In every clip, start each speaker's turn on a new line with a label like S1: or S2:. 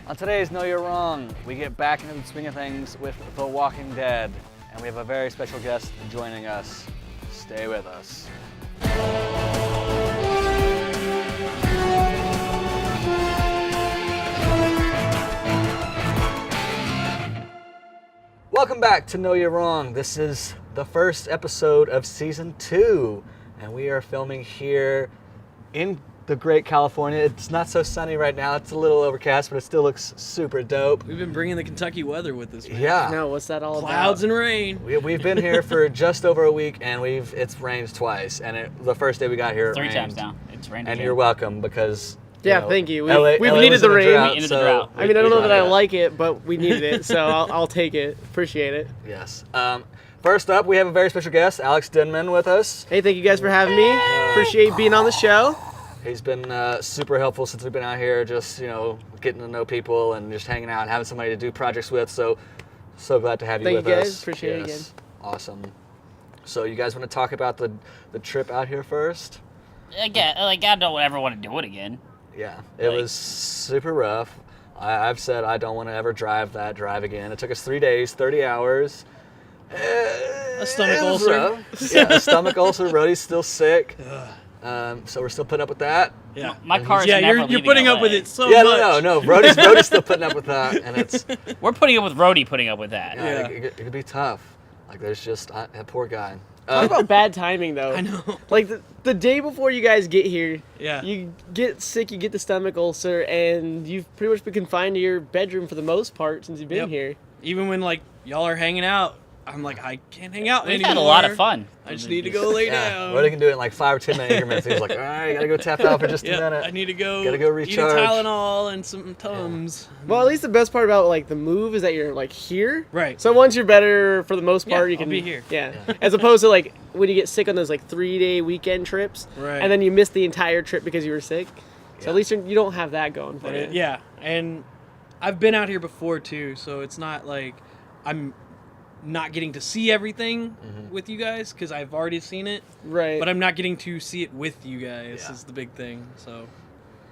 S1: On today's Know You're Wrong, we get back into the swing of things with The Walking Dead, and we have a very special guest joining us. Stay with us. Welcome back to Know You're Wrong. This is the first episode of Season 2, and we are filming here in the great California. It's not so sunny right now. It's a little overcast, but it still looks super dope.
S2: We've been bringing the Kentucky weather with us, man.
S1: Yeah.
S3: No, what's that all about?
S2: Clouds and rain.
S1: We've been here for just over a week, and it's rained twice. And the first day we got here, it
S4: Three
S1: rained.
S4: times now. It's rained
S1: And
S4: again.
S1: you're welcome, because
S3: Yeah, thank you.
S1: LA
S3: We've
S1: was
S3: needed
S1: in
S3: the
S1: a
S3: rain.
S1: drought,
S4: We needed the
S1: so
S4: drought.
S3: I mean, I don't know that I
S1: got it.
S3: like it, but we needed it, so I'll take it. Appreciate it.
S1: Yes. First up, we have a very special guest, Alex Denman, with us.
S3: Hey, thank you guys for having me. Appreciate being on the show.
S1: He's been super helpful since we've been out here, just getting to know people and just hanging out and having somebody to do projects with. So glad to have you
S3: Thank
S1: with
S3: you
S1: us.
S3: guys. Appreciate it again.
S1: Awesome. So you guys want to talk about the trip out here first?
S4: Again, I don't ever want to do it again.
S1: Yeah, it was super rough. I've said I don't want to ever drive again. It took us 3 days, 30 hours.
S2: A stomach
S1: It was
S2: ulcer.
S1: rough. Yeah, a stomach ulcer. Rhodey's still sick. So we're still putting up with that.
S2: Yeah.
S4: My car is
S2: Yeah,
S4: never
S2: you're
S4: leaving
S2: putting up
S4: LA.
S2: with it so
S1: Yeah,
S2: much.
S1: no. Rhodey's still putting up with that, and it's
S4: We're putting up with Rhodey putting up with that.
S2: Yeah.
S1: it could be tough. Like there's just that poor guy.
S3: Talk about bad timing, though.
S2: I know.
S3: Like, the day before you guys get here,
S2: Yeah.
S3: you get sick, you get the stomach ulcer, and you've pretty much been confined to your bedroom for the most part since you've been
S2: Yep.
S3: here.
S2: Even when y'all are hanging out, I'm like, I can't hang out
S4: We've
S2: anymore.
S4: had a lot of fun.
S2: I just need to go lay
S1: Yeah,
S2: down.
S1: Rhodey can do it in like 5 or 10 minute increments. He's like, all right, gotta go tap out for just a
S2: Yeah,
S1: minute.
S2: I need to go.
S1: Gotta go
S2: Eat a
S1: recharge.
S2: Tylenol and some Tums.
S3: Well, at least the best part about, like, the move is that you're, like, here.
S2: Right.
S3: So once you're better, for the most part,
S2: Yeah,
S3: you can
S2: I'll be here.
S3: Yeah. As opposed to, like, when you get sick on those, like, 3-day weekend trips.
S2: Right.
S3: And then you miss the entire trip because you were sick. So
S1: Yeah.
S3: at least you don't have that going for you.
S2: Yeah, and I've been out here before too, so it's not like I'm not getting to see everything with you guys because I've already seen it,
S3: Right.
S2: but I'm not getting to see it with you guys
S1: Yeah.
S2: is the big thing. So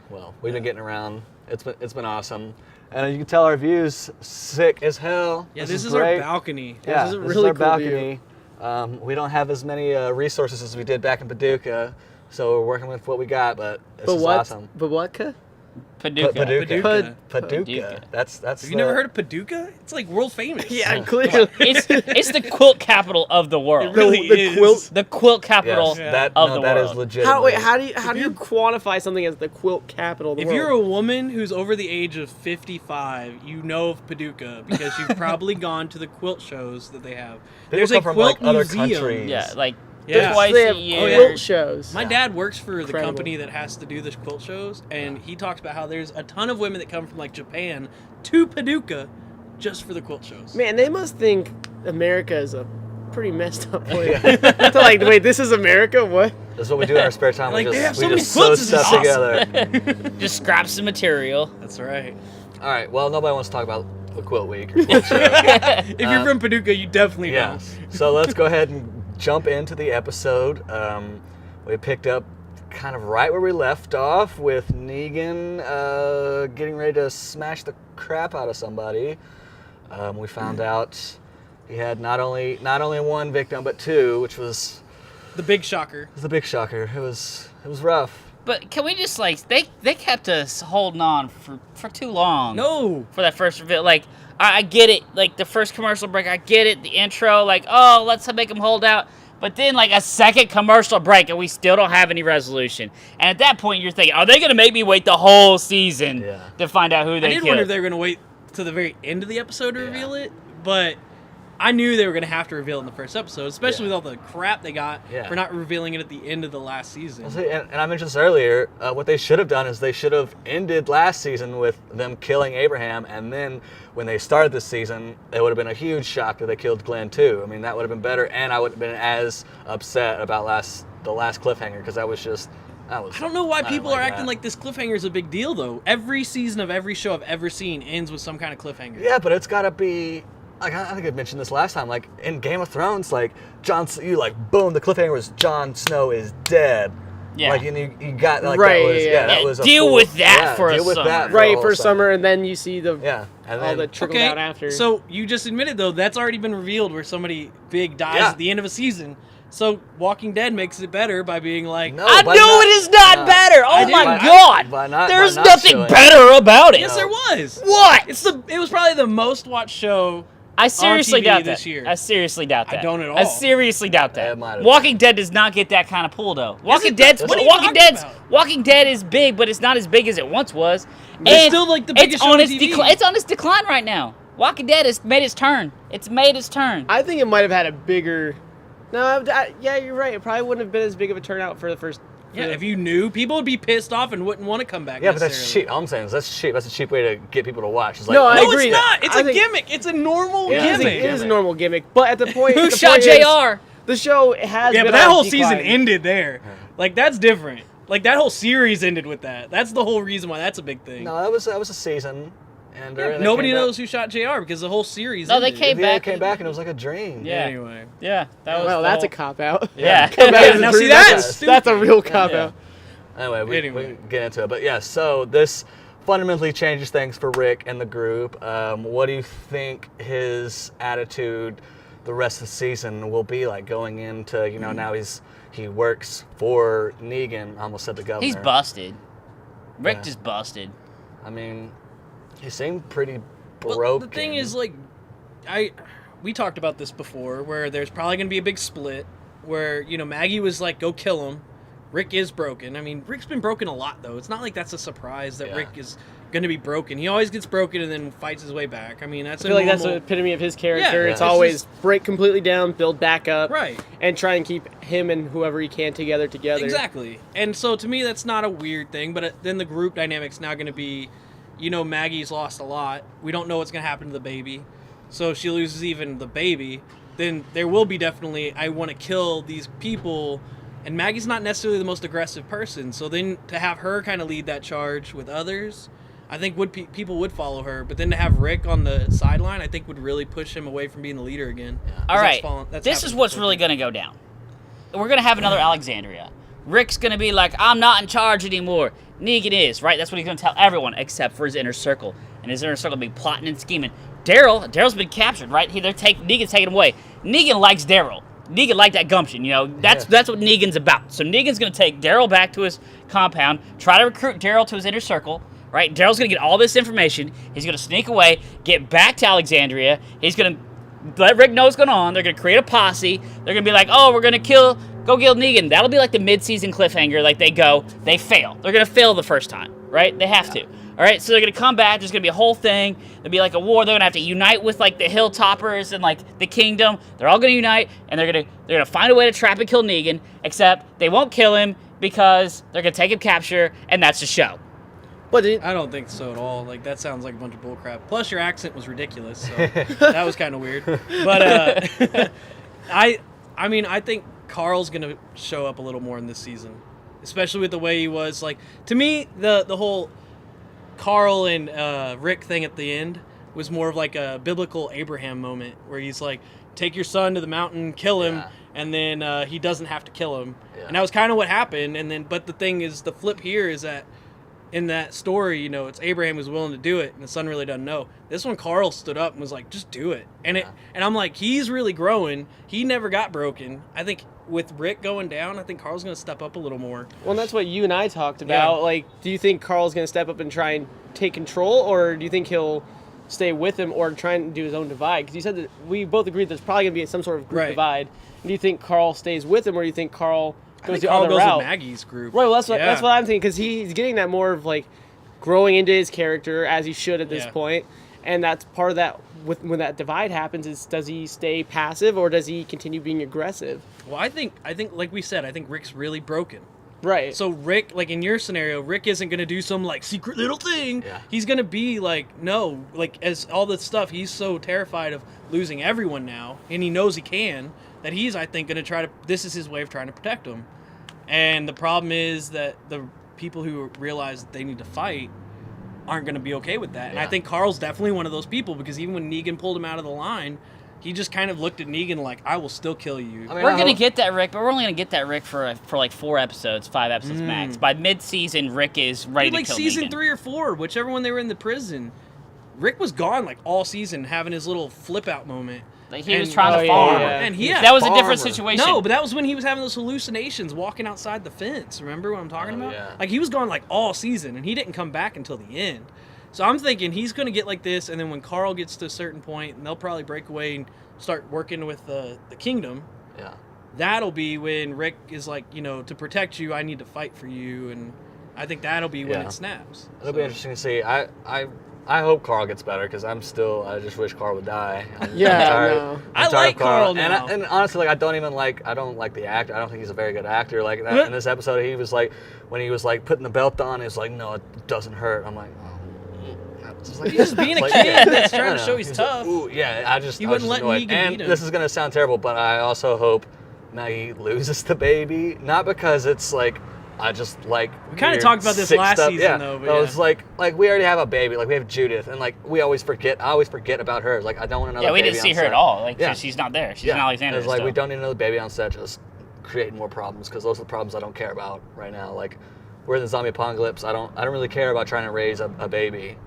S1: Well, we've been getting around. It's been awesome, and you can tell our views sick as hell.
S2: yeah, this is
S1: great.
S2: our balcony.
S1: Yeah,
S3: This is a
S1: this
S3: really
S1: is our
S3: cool view.
S1: balcony. We don't have as many resources as we did back in Paducah, so we're working with what we got. But this
S3: But
S1: is
S3: what?
S1: awesome.
S3: But what?
S4: Paducah.
S2: Paducah.
S1: Paducah.
S4: Paducah.
S1: That's.
S2: Have you never heard of Paducah? It's like world famous.
S3: Yeah, clearly.
S4: It's the quilt capital of the world.
S2: It really
S3: the
S2: is.
S3: quilt-
S4: The quilt capital
S1: Yes,
S4: of the
S1: that is
S4: world.
S1: legit.
S3: How do you quantify something as the quilt capital of the
S2: If
S3: world?
S2: you're a woman who's over the age of 55, you know of Paducah because you've probably gone to the quilt shows that they have. There's a
S1: come from,
S2: quilt
S1: like, other
S2: museum.
S1: countries.
S4: Yeah, like
S2: Yeah.
S4: twice
S3: They
S4: a
S3: have
S4: year.
S3: quilt shows.
S2: My dad works for the
S3: Incredible.
S2: company that has to do the quilt shows, and he talks about how there's a ton of women that come from like Japan to Paducah just for the quilt shows.
S3: Man, they must think America is a pretty messed up place. To like, wait, this is America? What?
S1: That's what we do in our spare time.
S2: Like,
S1: we
S2: they have
S1: just,
S2: so
S1: we
S2: many
S1: just sew
S2: quilts, this is
S1: stuff
S2: awesome.
S1: together.
S4: Just scrap some material.
S2: That's right.
S1: All right. Well, nobody wants to talk about the quilt week. Or quilt show.
S2: If you're from Paducah, you definitely
S1: Yeah.
S2: know.
S1: So let's go ahead and jump into the episode. We picked up kind of right where we left off with Negan getting ready to smash the crap out of somebody. We found out he had not only one victim but two, which was
S2: The big shocker.
S1: the big shocker. It was rough.
S4: But can we just they kept us holding on for too long.
S2: No.
S4: For that first reveal, like I get it, like the first commercial break, I get it, the intro, like oh let's make them hold out, but then like a second commercial break and we still don't have any resolution. And at that point you're thinking, are they gonna make me wait the whole season
S1: Yeah.
S4: to find out who
S2: I
S4: they
S2: did
S4: killed?
S2: wonder if they were going to wait to the very end of the episode to
S1: Yeah.
S2: reveal it, but I knew they were going to have to reveal it in the first episode, especially
S1: Yeah.
S2: with all the crap they got
S1: Yeah.
S2: for not revealing it at the end of the last season.
S1: Well, see, and I mentioned this earlier. What they should have done is they should have ended last season with them killing Abraham, and then when they started this season, it would have been a huge shock that they killed Glenn too. I mean, that would have been better, and I would have been as upset about the last cliffhanger because that was.
S2: I don't know why
S1: didn't
S2: people are acting
S1: that.
S2: like this cliffhanger is a big deal, though. Every season of every show I've ever seen ends with some kind of cliffhanger.
S1: Yeah, but it's got to be. Like, I think I mentioned this last time. Like in Game of Thrones, like boom, the cliffhanger was Jon Snow is dead.
S4: Yeah.
S1: Like, and you got like
S3: Right,
S1: that was
S3: yeah.
S1: that was a
S4: Deal
S1: full-
S4: with that
S1: yeah,
S4: for a
S1: deal with
S4: summer.
S1: that for
S3: Right
S1: a
S3: for
S1: whole
S3: summer, and then you see the
S1: Yeah, and
S3: all
S1: then
S3: the trickle
S2: Okay,
S3: down after.
S2: so you just admitted though that's already been revealed where somebody big dies
S1: Yeah.
S2: at the end of a season. So Walking Dead makes it better by being like,
S1: No,
S4: I
S1: by
S4: know
S1: not-
S4: it is not better. Oh
S2: I
S4: my
S2: do.
S4: god.
S1: by not-
S4: There's
S1: by not
S4: nothing
S1: showing-
S4: better about it.
S2: yes, there was.
S4: What?
S2: It was probably the most watched show.
S4: I seriously
S2: TV
S4: doubt
S2: this
S4: that.
S2: year.
S4: I seriously doubt
S2: I
S4: that.
S2: don't at
S4: I
S2: all.
S4: seriously doubt
S1: Yeah,
S4: that.
S1: it might have
S4: Walking Dead does not get that kind of pull though. Walking
S2: it does.
S4: Dead's
S2: What are you
S4: Walking
S2: talking
S4: Dead's
S2: about?
S4: Walking Dead is big, but it's not as big as it once was.
S2: It's still, like, the biggest
S4: it's
S2: show
S4: on
S2: on
S4: its
S2: TV.
S4: It's on its decline right now. Walking Dead has made its turn. It's made its turn.
S3: I think it might have had a bigger. No, yeah, you're right. It probably wouldn't have been as big of a turnout for the first.
S2: Yeah, if you knew, people would be pissed off and wouldn't want to come back.
S1: Yeah, but that's
S2: necessarily.
S1: cheap. All I'm saying is that's cheap. That's a cheap way to get people to watch. It's like,
S3: No, I
S2: No,
S3: agree.
S2: it's not. It's
S3: I
S2: a
S3: think-
S2: gimmick. It's a normal
S1: Yeah, it's a
S2: gimmick.
S3: It is a normal gimmick, but at the point,
S4: Who
S3: the
S4: shot
S3: point is,
S4: JR?
S3: the show has.
S2: Yeah,
S3: been
S2: but that
S3: on
S2: whole
S3: decline.
S2: season ended there. Like that's different. Like that whole series ended with that. That's the whole reason why that's a big thing.
S1: no, that was a season, and
S2: Yeah,
S1: they
S2: nobody
S1: came back-
S2: knows who shot JR because the whole series.
S4: No, they
S2: ended.
S4: came
S1: Yeah,
S4: back.
S1: it came back and it was like a dream.
S4: Yeah.
S2: Anyway.
S4: Yeah, that was.
S3: Well,
S4: the
S3: that's a
S4: whole-
S3: cop out.
S4: Yeah.
S2: Now see, that's
S3: That's a real cop
S1: Yeah.
S3: out.
S1: Anyway, we
S2: Anyway.
S1: can get into it. But yeah, so this fundamentally changes things for Rick and the group. What do you think his attitude the rest of the season will be like going into, now he works for Negan, I almost said the governor.
S4: He's busted. Rick
S1: Yeah.
S4: just busted.
S1: I mean, he seemed pretty
S2: Well,
S1: broken.
S2: the thing is, like, we talked about this before, where there's probably going to be a big split, where Maggie was like, "Go kill him." Rick is broken. I mean, Rick's been broken a lot, though. It's not like that's a surprise that
S1: Yeah.
S2: Rick is going to be broken. He always gets broken and then fights his way back. I mean, that's
S3: I feel like that's the
S2: normal...
S3: epitome of his character.
S2: Yeah,
S3: it's
S2: yeah.
S3: always break completely down, build back up,
S2: Right.
S3: and try and keep him and whoever he can together.
S2: Exactly. And so to me, that's not a weird thing. But then the group dynamic's now going to be, Maggie's lost a lot. We don't know what's going to happen to the baby. So if she loses even the baby, then there will be definitely, I want to kill these people. And Maggie's not necessarily the most aggressive person. So then to have her kind of lead that charge with others, I think people would follow her. But then to have Rick on the sideline, I think would really push him away from being the leader again.
S4: All right,
S2: That's
S4: this is
S2: happened
S4: what's
S2: before.
S4: really going to go down. We're going to have another Alexandria. Rick's going to be like, I'm not in charge anymore. Negan is, right? That's what he's going to tell everyone except for his inner circle. And his inner circle will be plotting and scheming. Daryl's been captured, right? Negan's taking him away. Negan likes Daryl. Negan liked that gumption, That's what Negan's about. So Negan's going to take Daryl back to his compound, try to recruit Daryl to his inner circle, right? Daryl's going to get all this information. He's going to sneak away, get back to Alexandria. He's going to let Rick know what's going on. They're going to create a posse. They're going to be like, oh, we're going to go kill Negan. That'll be like the mid-season cliffhanger. Like they fail. They're going to fail the first time, right? They have to. All right, so they're going to come back. There's going to be a whole thing. There'll be like a war. They're going to have to unite with like the Hilltoppers and like the Kingdom. They're all going to unite, and they're going to find a way to trap and kill Negan, except they won't kill him because they're going to take him capture, and that's the show.
S3: But
S2: I don't think so at all. Like that sounds like a bunch of bullcrap. Plus, your accent was ridiculous, so that was kind of weird. But I mean, I think Carl's gonna show up a little more in this season, especially with the way he was. Like to me, the whole Carl and Rick thing at the end was more of like a biblical Abraham moment, where he's like, "Take your son to the mountain, kill him."
S1: Yeah.
S2: And then he doesn't have to kill him,
S1: Yeah.
S2: and that was kind of what happened. And then, but the thing is, the flip here is that in that story, it's Abraham who's willing to do it, and the son really doesn't know. This one, Carl stood up and was like, "Just do it." And and I'm like, he's really growing. He never got broken. I think with Rick going down, I think Carl's gonna step up a little more.
S3: well, that's what you and I talked about.
S2: Yeah.
S3: Like, do you think Carl's going to step up and try and take control, or do you think he'll stay with him or try and do his own divide? Because you said that we both agreed there's probably going to be some sort of group
S2: Right.
S3: divide. Do you think Carl stays with him, or do you think Carl
S2: I
S3: goes
S2: think
S3: the
S2: Carl
S3: other
S2: goes
S3: route?
S2: with Maggie's group.
S3: Right, well, that's what
S2: Yeah.
S3: I'm thinking, because he's getting that more of like growing into his character as he should at this
S2: Yeah.
S3: point, and that's part of that. When that divide happens, is does he stay passive or does he continue being aggressive?
S2: Well, I think like we said, I think Rick's really broken.
S3: Right.
S2: So Rick, like in your scenario, Rick isn't gonna do some like secret little thing.
S1: Yeah.
S2: He's gonna be like, no, like as all this stuff. He's so terrified of losing everyone now, and he knows he can. That he's, I think, gonna try to. This is his way of trying to protect them. And the problem is that the people who realize that they need to fight aren't gonna be okay with that. And I
S1: Yeah.
S2: think Carl's definitely one of those people, because even when Negan pulled him out of the line, he just kind of looked at Negan like, I will still kill you.
S1: I mean,
S4: We're
S1: I
S4: gonna
S1: hope-
S4: get that Rick, but we're only gonna get that Rick for like 4 episodes, 5 episodes max. By mid-season, Rick is ready
S2: like
S4: to kill
S2: season
S4: Negan.
S2: 3 or 4, whichever one they were in the prison, Rick was gone like all season, having his little flip out moment.
S4: Like, he was
S2: And-
S4: trying
S3: Oh,
S4: to
S3: yeah,
S4: farm.
S3: yeah.
S2: And
S1: He's
S2: that
S4: was a
S1: farmer.
S4: different situation.
S2: No, but that was when he was having those hallucinations walking outside the fence. Remember what I'm talking
S1: Oh,
S2: about?
S1: yeah.
S2: Like, he was gone like all season, and he didn't come back until the end. So I'm thinking he's going to get like this, and then when Carl gets to a certain point, and they'll probably break away and start working with the kingdom,
S1: Yeah.
S2: that'll be when Rick is like, to protect you, I need to fight for you, and I think that'll be when
S1: Yeah.
S2: it snaps.
S1: It'll be interesting to see. I hope Carl gets better because I just wish Carl would die. I'm
S3: Yeah,
S1: tired-
S3: no.
S2: I
S1: I'm tired
S2: like
S1: of
S2: Carl
S1: And,
S2: now.
S1: and honestly, like I don't like the actor. I don't think he's a very good actor. Like that, in this episode, he was like, when he was like putting the belt on, he was like, no, it doesn't hurt. I'm like, oh. It's like-
S2: He's just being a
S1: like,
S2: kid
S1: yeah,
S2: that's
S1: I
S2: trying to
S1: know.
S2: show he's
S1: like,
S2: tough.
S1: Ooh, yeah, I
S2: He
S1: was
S2: wouldn't
S1: just
S2: let
S1: annoyed.
S2: Negan
S1: And
S2: beat him.
S1: this is gonna sound terrible, but I also hope Maggie loses the baby. Not because it's like I just like.
S2: We kinda
S1: weird
S2: talked about this
S1: sick
S2: last
S1: stuff.
S2: season,
S1: yeah.
S2: though, but
S1: No,
S2: yeah.
S1: it's like we already have a baby. Like we have Judith, and like we always forget. I always forget about her. Like I don't want another.
S4: Yeah, we
S1: baby
S4: didn't see
S1: on
S4: her
S1: set.
S4: at all. Like,
S1: Yeah.
S4: she's not there. She's
S1: Yeah.
S4: in Alexander.
S1: It's like we
S4: still.
S1: don't need another baby on set. Just creating more problems because those are the problems I don't care about right now. Like we're in the zombie apocalypse. I don't really care about trying to raise a baby.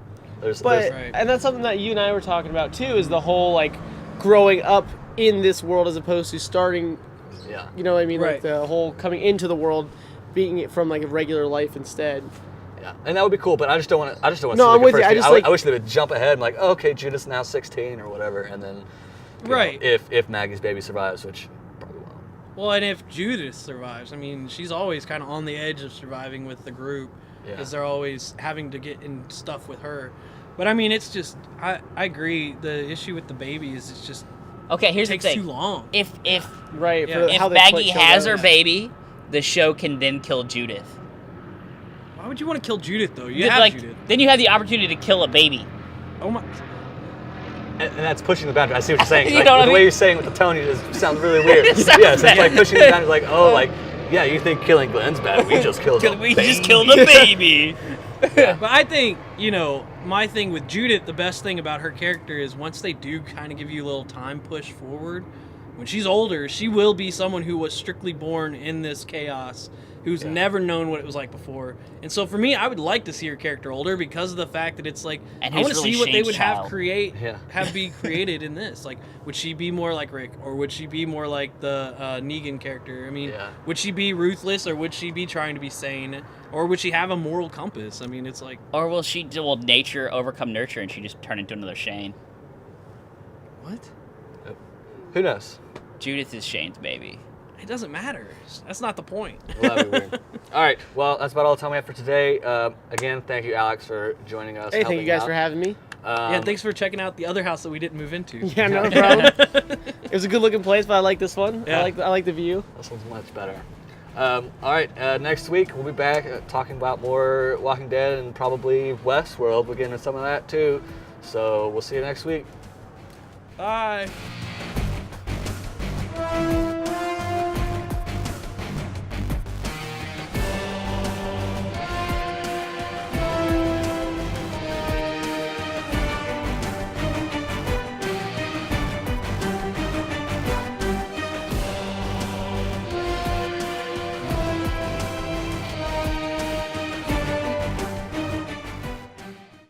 S3: But
S2: Right.
S3: and that's something that you and I were talking about too, is the whole like growing up in this world as opposed to starting.
S1: yeah.
S3: You know what I mean?
S2: Right.
S3: Like the whole coming into the world, being it from like a regular life instead.
S1: Yeah, and that would be cool, but I just don't want to. I just don't want to.
S3: No, I'm with you. I just, like-
S1: I wish they would jump ahead and like, oh, okay, Judith's now 16 or whatever, and then, you know,
S2: Right.
S1: if Maggie's baby survives, which probably won't.
S2: Well, and if Judith survives, I mean, she's always kind of on the edge of surviving with the group
S1: Yeah.
S2: because they're always having to get in stuff with her. But I mean, it's just I agree. The issue with the baby is it's just
S4: Okay, here's
S2: it takes
S4: the thing.
S2: too long.
S4: If
S3: Right.
S2: Yeah.
S3: For how
S4: if
S3: they
S4: Maggie
S3: show
S4: has
S3: those.
S4: her baby, the show can then kill Judith.
S2: Why would you want to kill Judith though? You
S4: Then,
S2: have
S4: like,
S2: Judith.
S4: then you have the opportunity to kill a baby.
S2: Oh my!
S1: And that's pushing the boundary. I see what you're saying.
S4: You
S1: Like,
S4: know what I
S1: the way
S4: mean?
S1: you're saying it with the tone, it just sounds really weird.
S4: It sounds
S1: yeah, so it's like
S4: bad.
S1: pushing the boundary. Like, oh, like, yeah, you think killing Glenn's bad? We just killed.
S4: We just killed a baby.
S2: But I think my thing with Judith, the best thing about her character is once they do kind of give you a little time push forward, when she's older, she will be someone who was strictly born in this chaos, who's never known what it was like before. And so for me, I would like to see her character older because of the fact that it's like
S4: And
S2: I
S4: who's
S2: want to
S4: really
S2: see what they
S4: Shane's
S2: would
S4: child.
S2: have be created in this. Like, would she be more like Rick, or would she be more like the Negan character? I mean,
S1: Yeah.
S2: would she be ruthless, or would she be trying to be sane, or would she have a moral compass? I mean, it's like.
S4: Or will nature overcome nurture and she just turn into another Shane?
S2: What?
S1: Who knows?
S4: Judith is Shane's baby.
S2: It doesn't matter. That's not the point.
S1: Well, that'd be weird. All right. Well, that's about all the time we have for today. Again, thank you, Alex, for joining us.
S3: Hey, thank you
S1: helping
S3: guys
S1: out.
S3: for having me.
S2: Yeah, thanks for checking out the other house that we didn't move into.
S3: Yeah, no problem. It was a good looking place, but I like this one.
S2: Yeah.
S3: I like the view.
S1: This one's much better. All right, next week we'll be back talking about more Walking Dead and probably Westworld. We're getting into some of that too. So we'll see you next week.
S2: Bye.